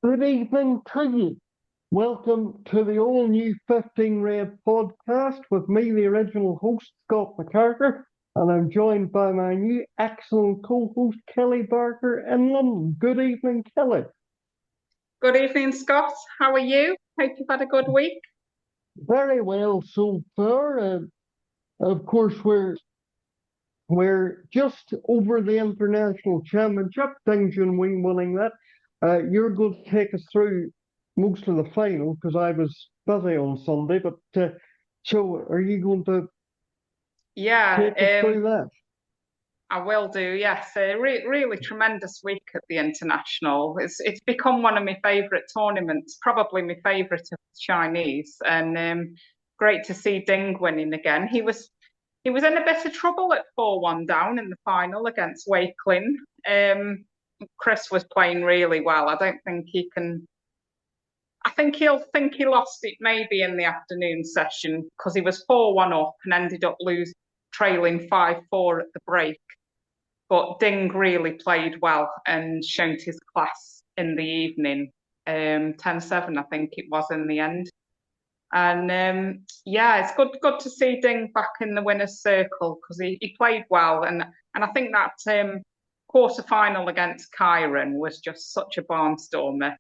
Good evening to you. Welcome to the all new 15 Red podcast with me, the original host, Scott McCarter, and I'm joined by my new excellent co host, Kelly Barker in London. Good evening, Kelly. Good evening, Scott. How are you? Hope you've had a good week. Very well so far. Of course, we're just over the international championship. Things and we winning that. You're going to take us through most of the final because I was busy on Sunday. But so, are you going to Yeah, take us through that? I will do. Yes, really tremendous week at the international. It's become one of my favourite tournaments, probably my favourite of the Chinese, and great to see Ding winning again. He was in a bit of trouble at 4-1 down in the final against Wei Klin. Chris was playing really well. I don't think he can. I think he'll think he lost it maybe in the afternoon session because he was 4-1 up and ended up trailing 5-4 at the break. But Ding really played well and showed his class in the evening. 10-7, I think it was in the end. And yeah, it's good to see Ding back in the winner's circle because he played well. And I think that quarter final against Kyron was just such a barnstormer.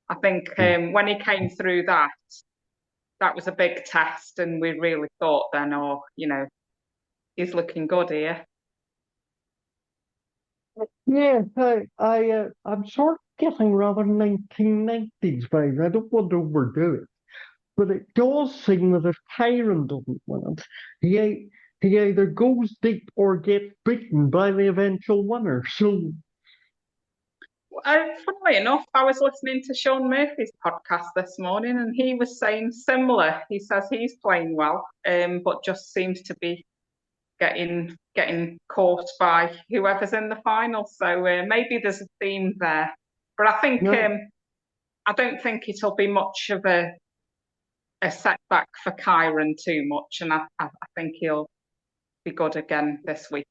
I think when he came through that was a big test, and we really thought then, oh, he's looking good here. Yes, I'm sort of getting rather 1990s vibes. I don't want to overdo it, but it does seem that if Tyron doesn't win it, he either goes deep or gets beaten by the eventual winner. So, Funnily enough, I was listening to Sean Murphy's podcast this morning, and he was saying similar. He says he's playing well, but just seems to be getting caught by whoever's in the final. So maybe there's a theme there. But I think no, I don't think it'll be much of a setback for Kyron too much, and I think he'll be good again this week.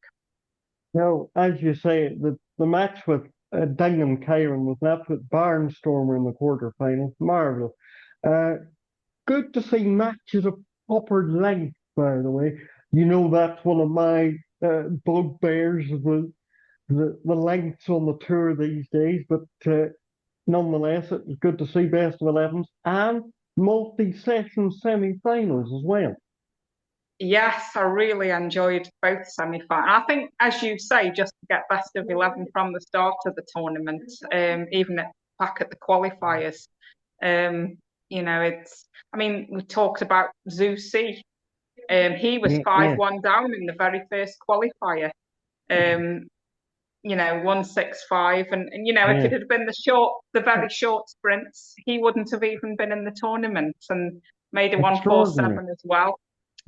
no, as you say, the match with Ding and Kyron was an absolute barnstormer in the quarterfinal. Marvelous. Uh, Good to see matches of proper length, by the way. You know, that's one of my bugbears, the lengths on the tour these days. But nonetheless, it was good to see best of 11s and multi-session semi-finals as well. Yes, I really enjoyed both semi-finals. I think, as you say, just to get best of 11 from the start of the tournament, even back at the qualifiers. Um, I mean, we talked about Zhu Si. He was Yeah, yeah, 5-1 down in the very first qualifier. Um, 165, and if it yeah. had been the very short sprints, he wouldn't have even been in the tournament and made a Extraordinary. 147 as well.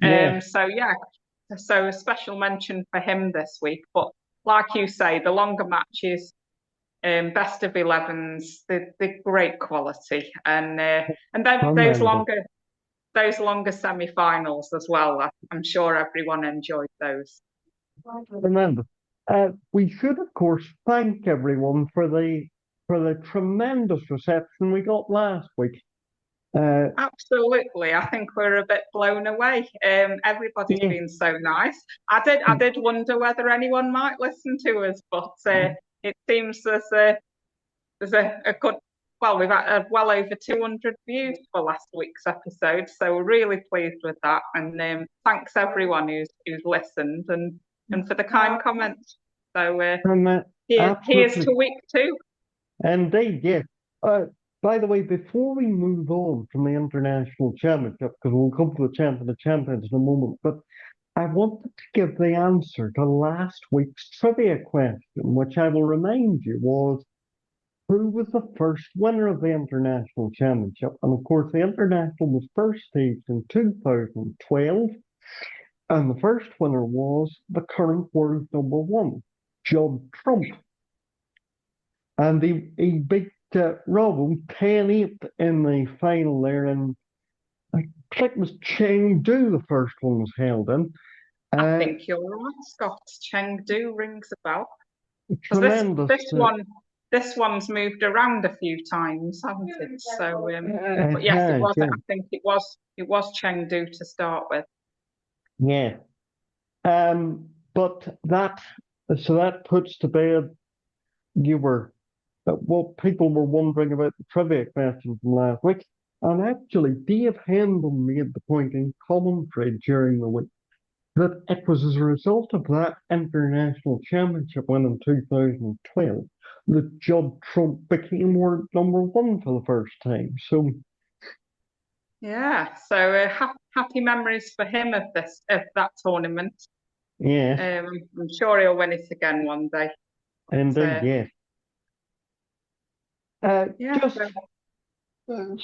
Yes. So yeah, so a special mention for him this week. But like you say, the longer matches, best of 11s, the great quality, and then Tremendous. those longer semi-finals as well. I'm sure everyone enjoyed those. Tremendous. We should, of course, thank everyone for the tremendous reception we got last week. Uh, Absolutely, I think we're a bit blown away. Everybody's yeah, been so nice. I did wonder whether anyone might listen to us, but it seems there's a good. Well, we've had well over 200 views for last week's episode, so we're really pleased with that. And thanks everyone who's listened and for the kind comments. So and here's absolutely. to week two. Indeed, yes. Uh, by the way, before we move on from the international championship, because we'll come to the champion of champions in a moment, but I wanted to give the answer to last week's trivia question, which I will remind you was who was the first winner of the international championship? And of course, the international was first staged in 2012, and the first winner was the current world number one, Judd Trump. And he beat Robbo 10-8 in the final there. And I think it was Chengdu the first one was held in. I Uh, think you're right, Scott. Chengdu rings a bell because this Tremendous. this one this one's moved around a few times, hasn't it? So, It but yes, it has, was. yeah, I think it was Chengdu to start with. yeah. But that puts to bed you were what people were wondering about the trivia question from last week. And actually, Dave Hendon made the point in commentary during the week that it was as a result of that international championship win in 2012 that Judd Trump became world number one for the first time. So, Yeah. So happy memories for him of that tournament. yes, I'm sure he'll win it again one day. But, indeed, yes. yeah. Just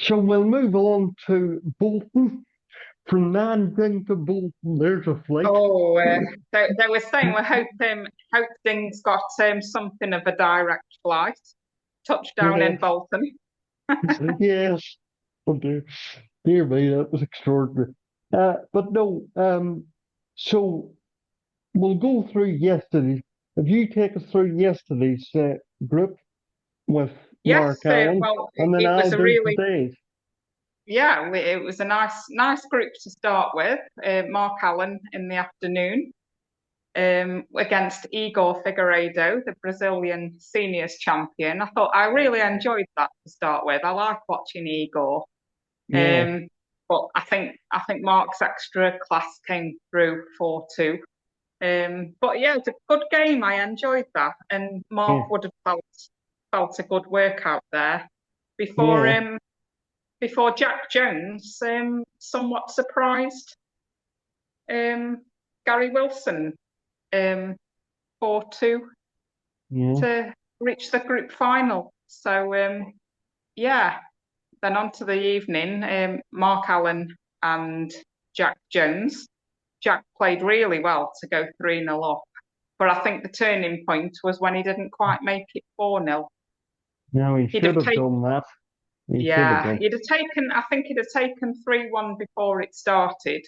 so we'll move on to Bolton. From Nanjing to Bolton, there's a flight. Oh, they were saying we hope things got something of a direct flight. Touchdown in Yes, Bolton. yes. Oh dear me, that was extraordinary. But no, so we'll go through yesterday. If you take us through yesterday's group with Yes, Mark Allen, well, and then it I'll was a do really today's. yeah, it was a nice group to start with. Mark Allen in the afternoon against Igor Figueiredo, the Brazilian seniors champion. I really enjoyed that to start with. I like watching Igor. Yeah, But I think Mark's extra class came through 4-2. But yeah, it's a good game. I enjoyed that, and yeah, Mark would have felt a good workout there before yeah, before Jack Jones somewhat surprised Gary Wilson 4-2 yeah, to reach the group final. So yeah, then on to the evening, Mark Allen and Jack Jones. Jack played really well to go 3-0 up, but I think the turning point was when he didn't quite make it 4-0. no, he He'd should have have taken, done that. He should have yeah, done. I think he'd have taken 3-1 before it started.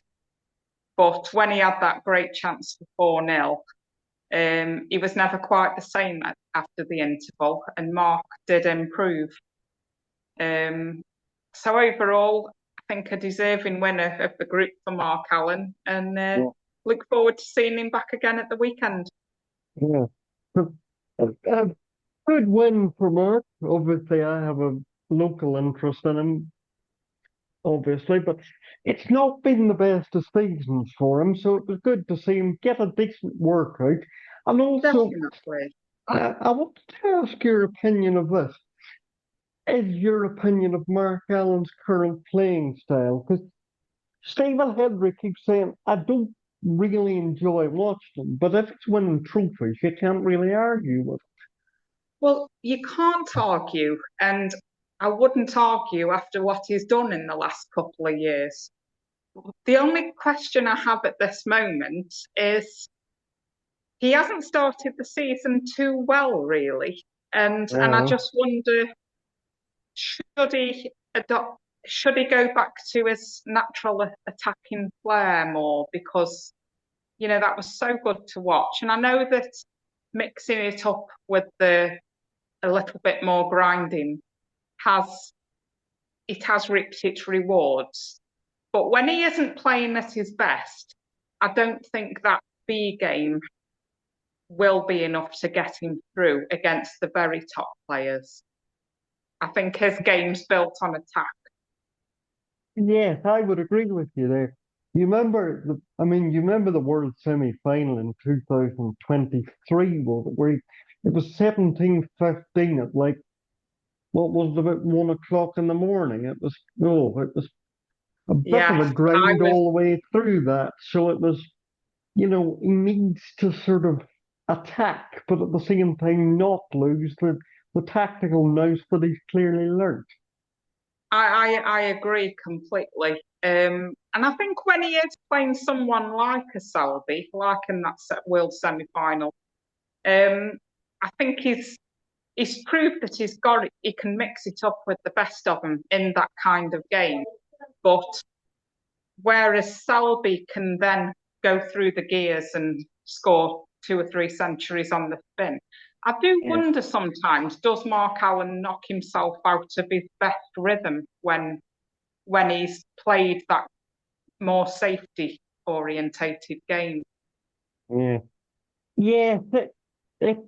But when he had that great chance for 4-0, he was never quite the same after the interval, and Mark did improve. Um, so overall, I think a deserving winner of the group for Mark Allen, and Yeah, look forward to seeing him back again at the weekend. yeah. A good win for Mark. Obviously, I have a local interest in him, obviously, but it's not been the best of seasons for him, so it was good to see him get a decent workout. And also, Definitely. I wanted to ask your opinion of this. Is your opinion of Mark Allen's current playing style? Because Stephen Hendry keeps saying, I don't really enjoy watching him, but if it's winning trophies, you can't really argue with Well, you can't argue, and I wouldn't argue after what he's done in the last couple of years. The only question I have at this moment is he hasn't started the season too well, really. it. And I just wonder, should he adopt, should he go back to his natural attacking flair more? Because, that was so good to watch. And I know that mixing it up with a little bit more grinding has reaped its rewards. But when he isn't playing at his best, I don't think that B game will be enough to get him through against the very top players. I think his game's built on attack. Yes, I would agree with you there. You remember the World Semi-Final in 2023, where it was 17-15 at like, what was it, about 1 o'clock in the morning? It was a bit of Yeah, a I grind was all the way through that. So it was, he needs to sort of attack, but at the same time not lose the tactical nous that he's clearly learnt. I agree completely. And I think when he is playing someone like a Selby, like in that World semi-final, I think he's proved that he can mix it up with the best of them in that kind of game. But whereas Selby can then go through the gears and score 2 or 3 centuries on the spin, I do Yeah, wonder sometimes, does Mark Allen knock himself out of his best rhythm when he's played that more safety orientated game? yeah, yeah. It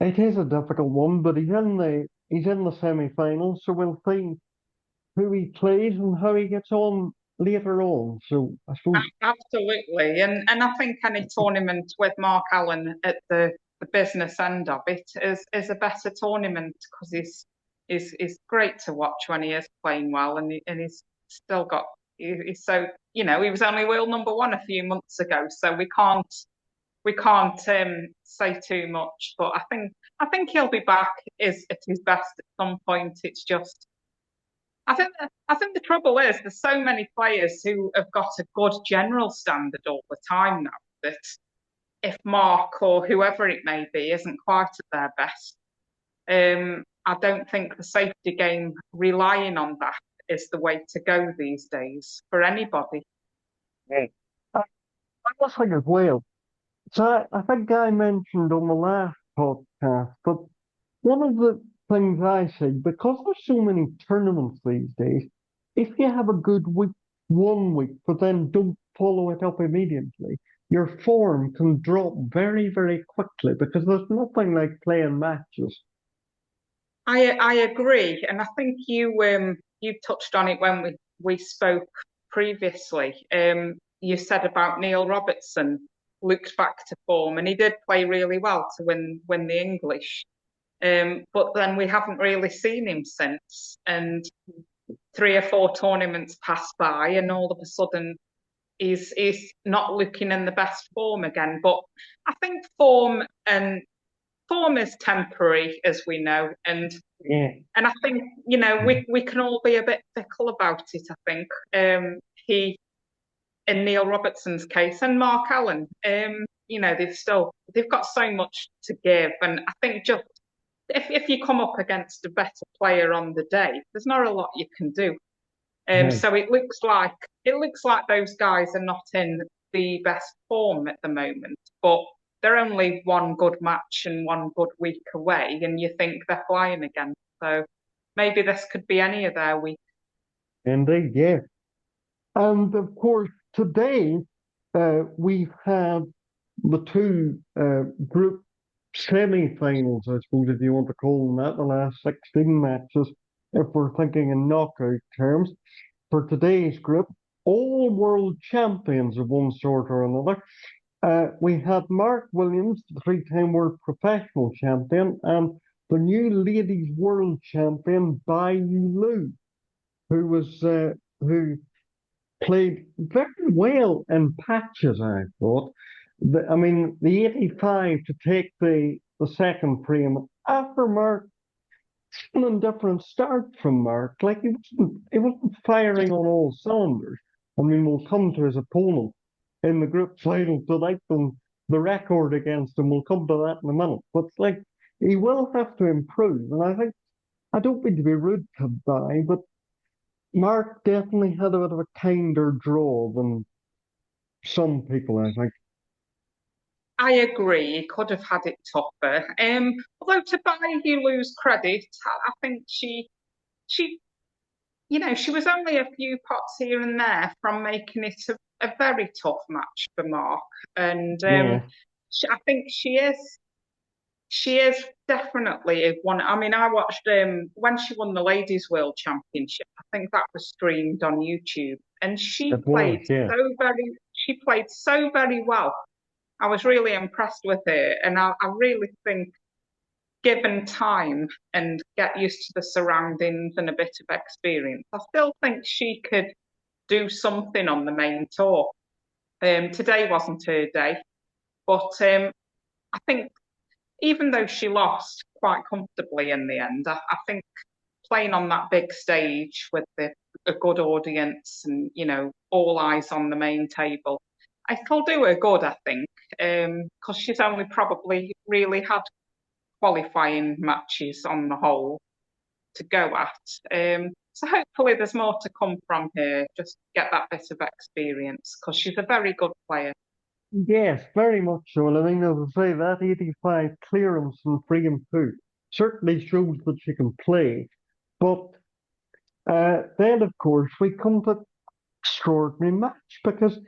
it is a difficult one, but he's in the semi-final, so we'll see who he plays and how he gets on later on. So I suppose, Absolutely. And I think any tournament with Mark Allen at the business end of it is a better tournament because he's great to watch when he is playing well and he's still got he's so he was only world number one a few months ago, so we can't say too much. But I think he'll be back is at his best at some point. It's just I think the trouble is there's so many players who have got a good general standard all the time now that if Mark or whoever it may be isn't quite at their best, I don't think the safety game relying on that is the way to go these days for anybody. yeah. I was like as well. So I think I mentioned on the last podcast, but one of the things I say, because there's so many tournaments these days, if you have a good week one week, but then don't follow it up immediately, your form can drop very, very quickly because there's nothing like playing matches. I agree, and I think you touched on it when we spoke previously. You said about Neil Robertson looked back to form, and he did play really well to win the English. But then we haven't really seen him since, and 3 or 4 tournaments passed by, and all of a sudden he's not looking in the best form again. But I think form is temporary, as we know, Yeah, and I think we can all be a bit fickle about it. I think he, in Neil Robertson's case, and Mark Allen, they've got so much to give, and I think just if you come up against a better player on the day, there's not a lot you can do. yeah. So it looks like those guys are not in the best form at the moment, but they're only one good match and one good week away, and you think they're flying again. So maybe this could be any of their week. Indeed, yeah. And of course, today we've had the two group semi-finals, I suppose, if you want to call them that, the last 16 matches, if we're thinking in knockout terms. For today's group, all world champions of one sort or another. We had Mark Williams, the three-time world professional champion, and the new ladies world champion, Bai Yu Lu, who played very well in patches, I thought. I mean, the 85 to take the second frame after Mark, an different start from Mark. Like he wasn't firing on all cylinders. I mean, we'll come to his opponent in the group final tonight and the record against him. We'll come to that in a minute. But like he will have to improve. And I think I don't mean to be rude to Di, but Mark definitely had a bit of a kinder draw than some people, I think. I agree. He could have had it tougher. Although to buy you lose credit, I think she she was only a few pots here and there from making it a very tough match for Mark. And Yeah, I think she is definitely one. I mean, I watched when she won the Ladies World Championship. I think that was streamed on YouTube, and it was, yeah. she played so very well. I was really impressed with her, and I really think, given time and get used to the surroundings and a bit of experience, I still think she could do something on the main tour. Today wasn't her day, but I think even though she lost quite comfortably in the end, I think playing on that big stage with a good audience and all eyes on the main table, it'll do her good. I think because she's only probably really had qualifying matches on the whole to go at. So hopefully there's more to come from her. Just get that bit of experience because she's a very good player. Yes, very much so. And I mean, as I say, that 85 clearance and 3 and 2 certainly shows that she can play. But then, of course, we come to extraordinary match because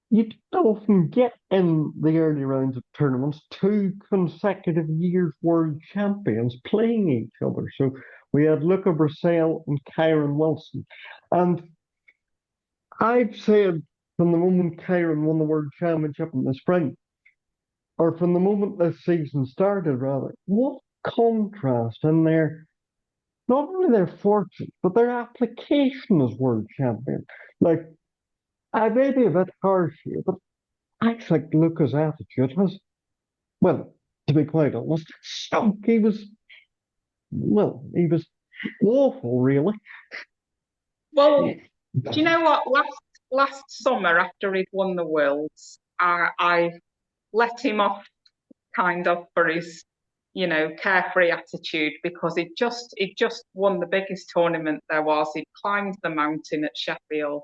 you don't often get in the early rounds of tournaments two consecutive years world champions playing each other. So we had Luca Brazil and Kyron Wilson. And I've said from the moment Kyron won the world championship in the spring, or from the moment this season started, rather, what contrast in their not only their fortunes, but their application as world champion. Like, I may be a bit harsh here, but I think Luca's attitude has, well, to be quite honest, stunk. He was awful, really. Well, do you know what? Last summer, after he'd won the Worlds, I let him off kind of for his, carefree attitude because he'd just won the biggest tournament there was. He'd climbed the mountain at Sheffield,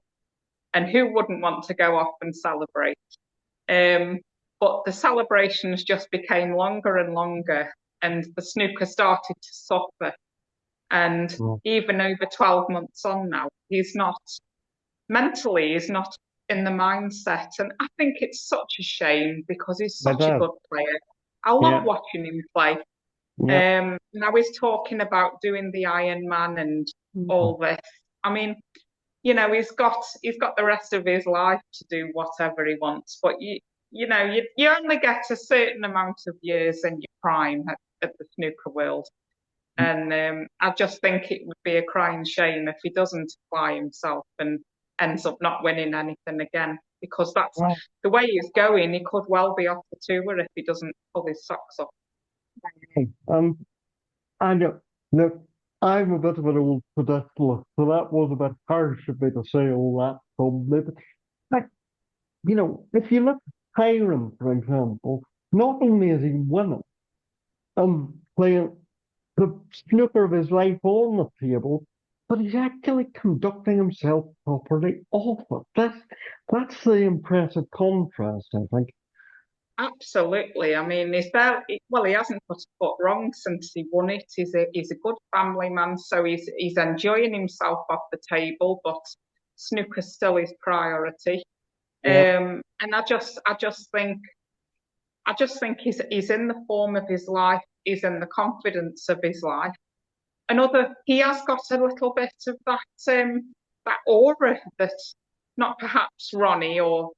and who wouldn't want to go off and celebrate? Um, but the celebrations just became longer and longer, and the snooker started to suffer. And Well, even over 12 months on now, he's not in the mindset. And I think it's such a shame because he's but such a good player. I love yeah, watching him play. yeah. Now he's talking about doing the Ironman and all this. I mean, he's got the rest of his life to do whatever he wants, but you only get a certain amount of years in your prime at the snooker world. And I just think it would be a crying shame if he doesn't apply himself and ends up not winning anything again, because that's Well, the way he's going. He could well be off the tour if he doesn't pull his socks up. hey, I know. Look, I'm a bit of an old predictalist, so that was a bit harsh of me to say all that probably. But like, if you look at Kyron, for example, not only is he winning and playing the snooker of his life on the table, but he's actually conducting himself properly off it. That's the impressive contrast, I think. Absolutely. I mean, well, he hasn't put a foot wrong since he won it. He's a good family man, so he's enjoying himself off the table, but snooker's still his priority. Yeah. And I just think he's in the form of his life. He's in the confidence of his life. He has got a little bit of that aura that not perhaps Ronnie or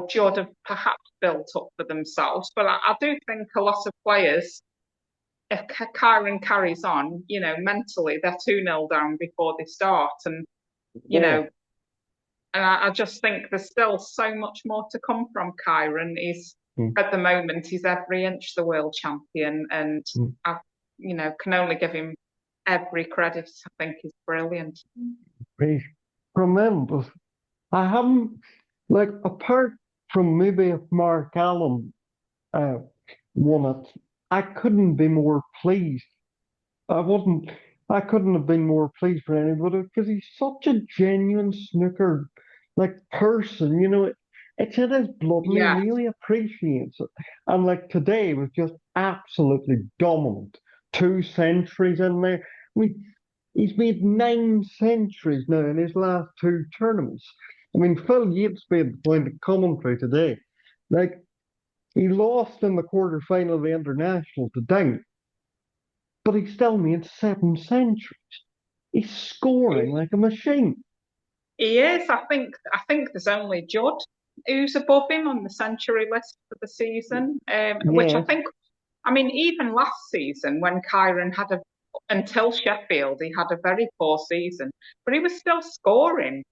Judd have perhaps built up for themselves. But I do think a lot of players, if Kyron carries on, mentally they're 2-0 down before they start, and you Yeah. know, and I just think there's still so much more to come from Kyron. Mm, At the moment he's every inch the world champion, and mm. I, can only give him every credit. I think he's brilliant. He's tremendous. I haven't, like, apart from maybe if Mark Allen uh, won it, I couldn't be more pleased. I wouldn't, I couldn't have been more pleased for anybody because he's such a genuine snooker like person. It's in his blood and he Yeah, really appreciates it. And like today was just absolutely dominant. 2 centuries in there. I mean, he's made 9 centuries now in his last 2 tournaments. I mean, Phil Yates made the point of commentary today. Like, he lost in the quarter final of the international to Ding, but he still made 7 centuries. He's scoring like a machine. he is. I think there's only Judd who's above him on the century list for the season. Which I Yes, think, I mean, even last season when Kyron had until Sheffield, he had a very poor season, but he was still scoring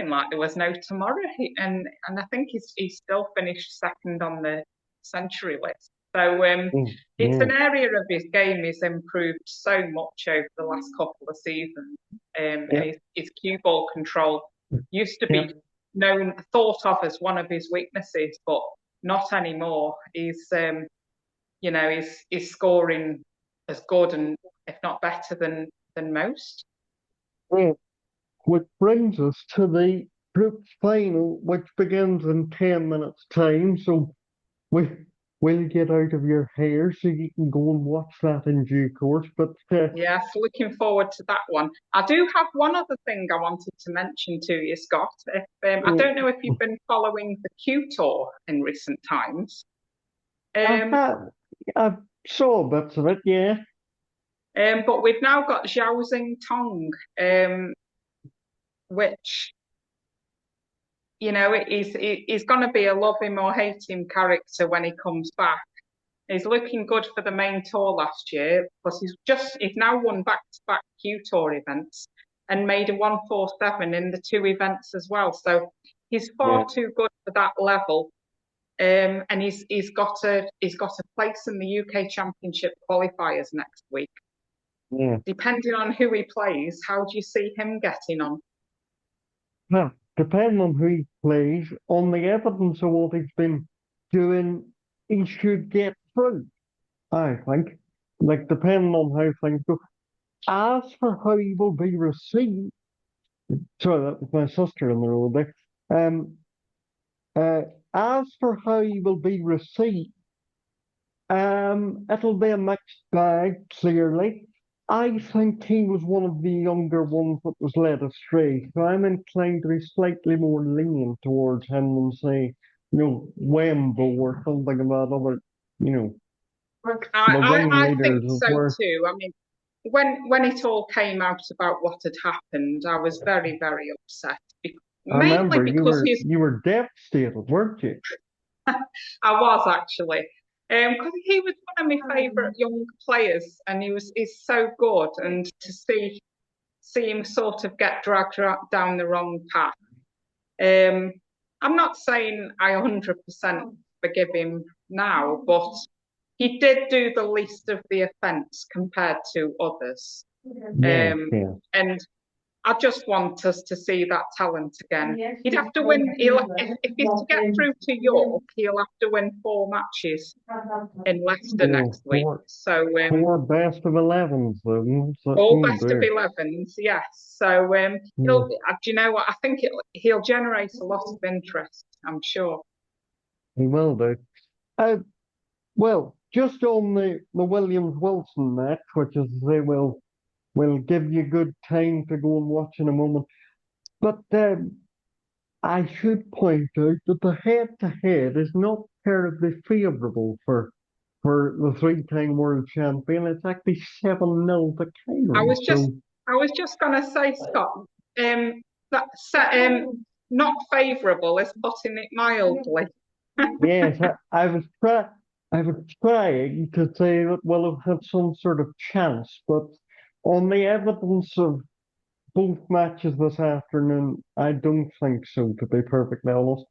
like there was no tomorrow. And I think he's still finished second on the century list. So mm, it's yeah, an area of his game he's improved so much over the last couple of seasons. And yeah, his cue ball control used to yeah. be thought of as one of his weaknesses, but not anymore. He's scoring as good and if not better than most. Yeah. Which brings us to the group final, which begins in 10 minutes' time. So we will get out of your hair so you can go and watch that in due course. But Yes, looking forward to that one. I do have one other thing I wanted to mention to you, Scott. I don't know if you've been following the Q Tour in recent times. I, Um, ha- I saw bits of it, yeah. but we've now got Zhao Xing um, which, you know, he's going to be a love him or hate him character when he comes back. He's looking good for the main tour last year because he's now won back-to-back Q Tour events and made a 147 in the two events as well. So he's Yeah, far too good for that level. And he's got a place in the UK Championship qualifiers next week. yeah. Depending on who he plays, how do you see him getting on? Well, depending on who he plays, on the evidence of what he's been doing, he should get through, I think. Like, depending on how things go. As for how he will be received, sorry, that was my sister in the road there. Um, uh, as for how he will be received, it'll be a mixed bag, clearly. I think he was one of the younger ones that was led astray. So I'm inclined to be slightly more lenient towards him than say, Wembo or something about other, you know, the I think ringleaders of so where too. I mean, when it all came out about what had happened, I was very, very upset. I Mainly remember because you were devastated, weren't you? I was actually, because he was one of my favourite young players, and he's so good, and to see him sort of get dragged down the wrong path. Um, I'm not saying I 100% forgive him now, but he did do the least of the offence compared to others. Yeah, Um, yeah. and I just want us to see that talent again. He'd have to win, if he's to get through to York, he'll have to win 4 matches in Leicester Oh, next week. So, four best of 11s, then. So, all oh best of dear. 11s, yes. So, Yeah, do you know what? I think he'll generate a lot of interest, I'm sure. he will do. Uh, well, just on the Williams Wilson match, which is they will give you good time to go and watch in a moment. But I should point out that the head-to-head is not terribly favourable for the three-time world champion. It's actually 7-0 to I Kyron. was just, So I was just going to say, Scott, that not favourable is putting it mildly. yes, I was trying to say that we'll have had some sort of chance, but on the evidence of both matches this afternoon, I don't think so, to be perfectly honest.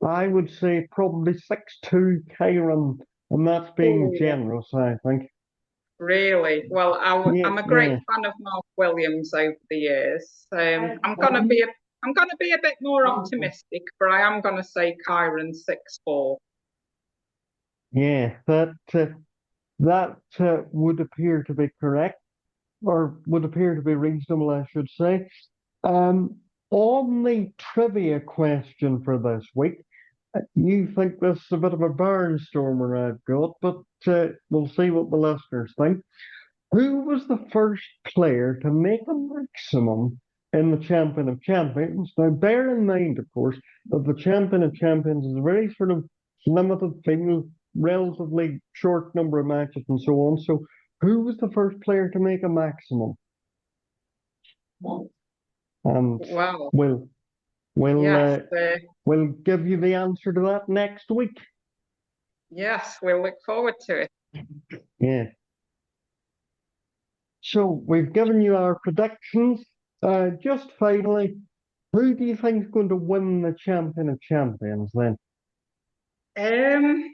I would say probably 6-2 Kyron, and that's being Oh, generous, I think. really? Well, Yeah, I'm a great yeah. fan of Mark Williams over the years. I'm gonna be a bit more optimistic, but I am gonna say Kyron 6-4. Yeah, that would appear to be correct, or would appear to be reasonable, I should say. Um, on the trivia question for this week, you think this is a bit of a barnstormer I've got, but we'll see what the listeners think. Who was the first player to make a maximum in the Champion of Champions? Now, bear in mind, of course, that the Champion of Champions is a very sort of limited field, relatively short number of matches, and so on. So, who was the first player to make a maximum? And Well, we'll we'll yes, uh, we'll give you the answer to that next week. yes, we'll look forward to it. Yeah. So we've given you our predictions. Just finally, who do you think is going to win the Champion of Champions then? Um,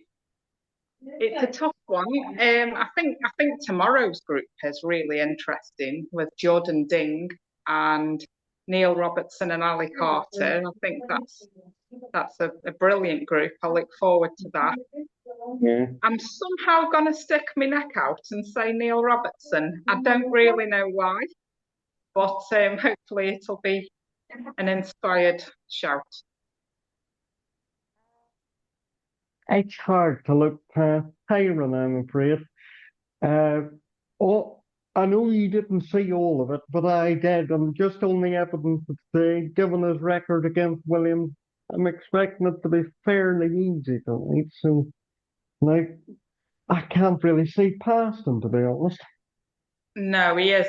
it's a tough one. I think tomorrow's group is really interesting with Jordan Ding and Neil Robertson and Ali Carter. I think that's a brilliant group. I look forward to that. Yeah. I'm somehow going to stick my neck out and say Neil Robertson. I don't really know why, but hopefully an inspired shout. It's hard to look past Tyron, I'm afraid. Uh, oh, I know you didn't see all of it, but I did. And just on the evidence of today, given his record against Williams, I'm expecting it to be fairly easy tonight. So, like, I can't really see past him, to be honest. No, he is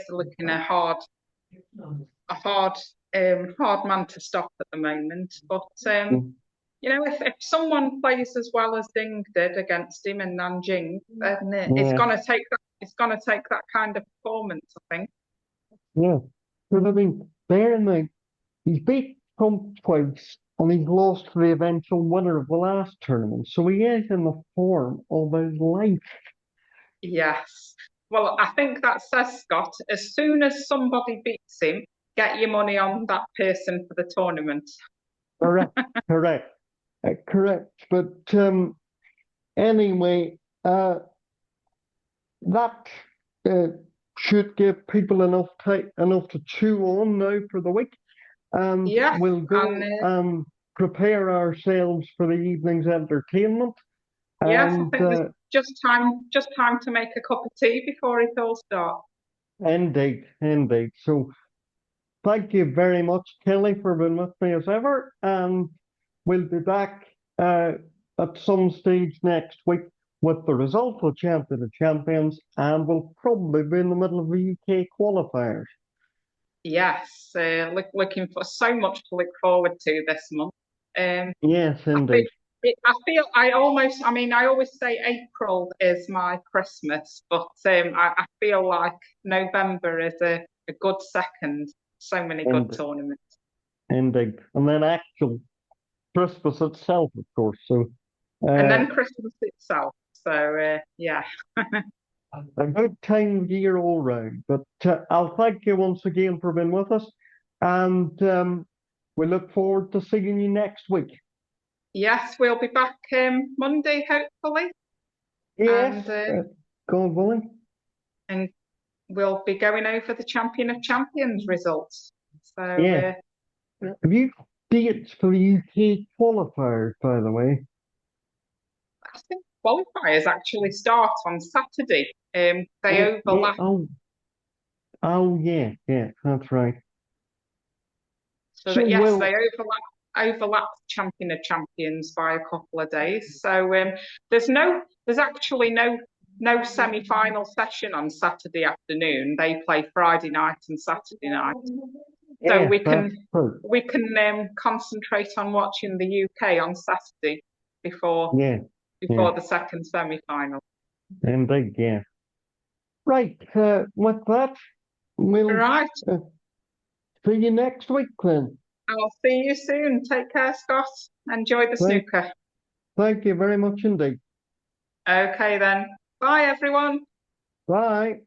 looking a hard man to stop at the moment. But Mm. if someone plays as well as Ding did against him in Nanjing, then it's Yeah, gonna take that. It's gonna take that kind of performance, I think. yeah. But I mean, bear in mind, he's beat Trump twice, and he's lost to the eventual winner of the last tournament. So he is in the form of his life. Yes. Well, I think that says, Scott, as soon as somebody beats him, get your money on that person for the tournament. Correct, correct, correct. But anyway, that uh, should give people enough to chew on now for the week, and Yes, we'll and go and prepare ourselves for the evening's entertainment. yes, I And think there's just time to make a cup of tea before it all starts. indeed, indeed. So thank you very much, Kelly, for being with me as ever, and we'll be back uh, at some stage next week with the result of Champion of Champions, and we'll probably be in the middle of the UK qualifiers. Yes, looking for so much to look forward to this month. Yes, I feel, indeed. I always say April is my Christmas, but I feel like November is a good second. So many good And tournaments. indeed. And then actual Christmas itself, of course. So And uh, then Christmas itself. So, yeah. a good time of year all round. But I'll thank you once again for being with us. And we look forward to seeing you next week. Yes, we'll be back Monday, hopefully. Yes, And God willing. and we'll be going over the Champion of Champions results. So, Yeah. Have you dates for the UK qualifiers, by the way? I think qualifiers actually start on Saturday. They Yeah, yeah. overlap. Oh, yeah, yeah, that's right. So So, that yes, they well, overlap Champion of Champions by a couple of days. So there's actually no semi-final session on Saturday afternoon. They play Friday night and Saturday night, so yeah, we that's can true. we can concentrate on watching the UK on Saturday before Yeah, yeah, before the second semi-final. indeed, yeah. Right, with that, we'll Right, uh, see you next week then. I'll see you soon. Take care, Scott. Enjoy the Thank, snooker. thank you very much indeed. Okay then. Bye everyone. Bye.